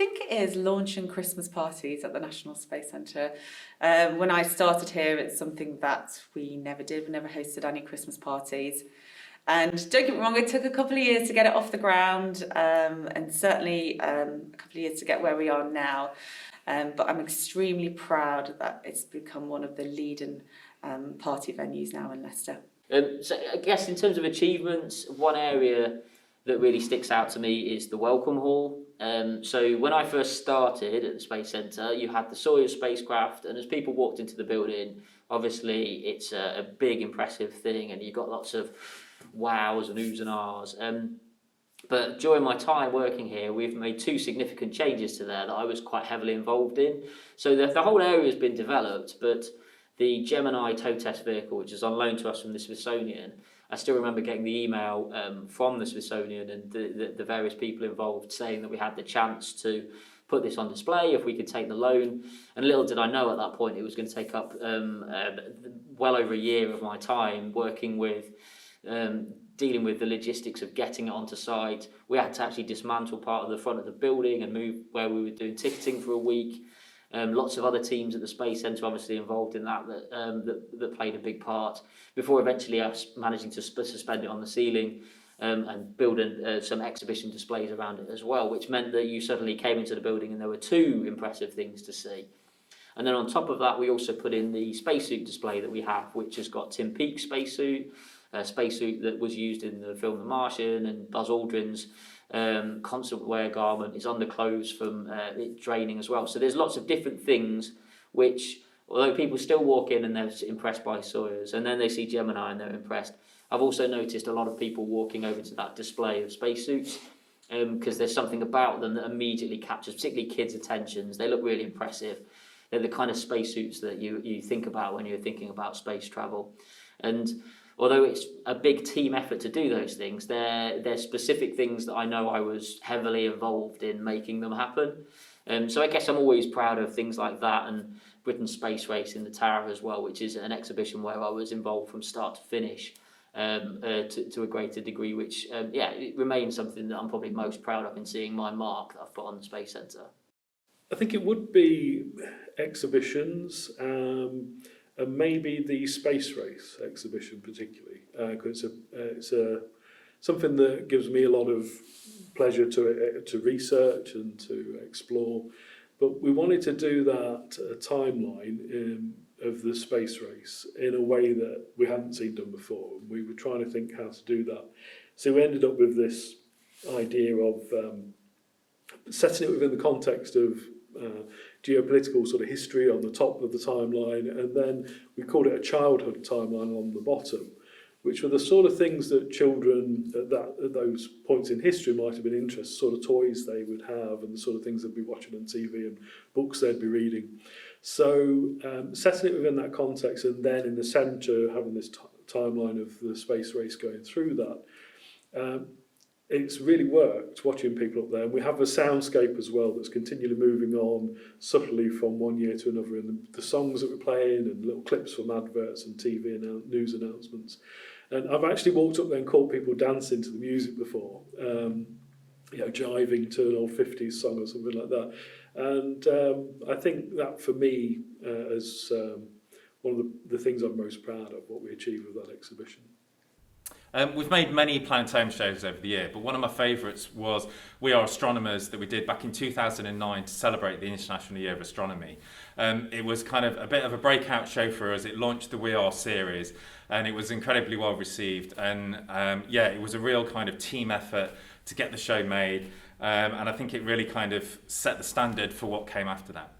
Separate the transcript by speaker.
Speaker 1: think it is launching Christmas parties at the National Space Centre. When I started here, it's something that we never did. We never hosted any Christmas parties. And don't get me wrong, it took a couple of years to get it off the ground, and certainly a couple of years to get where we are now. But I'm extremely proud that it's become one of the leading party venues now in Leicester.
Speaker 2: So I guess in terms of achievements, one area that really sticks out to me is the welcome hall. So when I first started at the Space Centre, you had the Soyuz spacecraft, and as people walked into the building, obviously it's a big, impressive thing, and you got lots of wows and oohs and ahs. But during my time working here, we've made two significant changes to there that I was quite heavily involved in. So the whole area has been developed, but the Gemini tow test vehicle, which is on loan to us from the Smithsonian, I still remember getting the email from the Smithsonian and the various people involved saying that we had the chance to put this on display if we could take the loan. And little did I know at that point it was going to take up well over a year of my time working with dealing with the logistics of getting it onto site. We had to actually dismantle part of the front of the building and move where we were doing ticketing for a week. Lots of other teams at the Space Centre obviously involved in that played a big part, before eventually us managing to suspend it on the ceiling and build some exhibition displays around it as well, which meant that you suddenly came into the building and there were two impressive things to see. And then on top of that, we also put in the spacesuit display that we have, which has got Tim Peake's spacesuit, a spacesuit that was used in the film The Martian, and Buzz Aldrin's constant wear garment is on the clothes from it draining as well. So there's lots of different things which, although people still walk in and they're impressed by Soyuz, and then they see Gemini and they're impressed, I've also noticed a lot of people walking over to that display of spacesuits because there's something about them that immediately captures, particularly kids' attentions. They look really impressive. They're the kind of spacesuits that you think about when you're thinking about space travel. And although it's a big team effort to do those things, they're specific things that I know I was heavily involved in making them happen. So I guess I'm always proud of things like that, and Britain's Space Race in the Tower as well, which is an exhibition where I was involved from start to finish to a greater degree, which it remains something that I'm probably most proud of in seeing my mark that I've put on the Space Centre.
Speaker 3: I think it would be exhibitions, and maybe the Space Race exhibition particularly, because it's something that gives me a lot of pleasure to research and to explore. But we wanted to do that timeline of the space race in a way that we hadn't seen done before. We were trying to think how to do that. So we ended up with this idea of setting it within the context of geopolitical sort of history on the top of the timeline, and then we called it a childhood timeline on the bottom, which were the sort of things that children at those points in history might have been interested, sort of toys they would have and the sort of things they'd be watching on TV and books they'd be reading. So setting it within that context, and then in the centre having this timeline of the space race going through that, it's really worked watching people up there. And we have a soundscape as well that's continually moving on subtly from one year to another, and the songs that we're playing and little clips from adverts and TV news announcements. And I've actually walked up there and caught people dancing to the music before, jiving to an old 50s song or something like that. And I think that for me is one of the things I'm most proud of, what we achieved with that exhibition.
Speaker 4: We've made many planetarium shows over the year, but one of my favourites was We Are Astronomers that we did back in 2009 to celebrate the International Year of Astronomy. It was kind of a bit of a breakout show for us. It launched the We Are series, and it was incredibly well received. And it was a real kind of team effort to get the show made, and I think it really kind of set the standard for what came after that.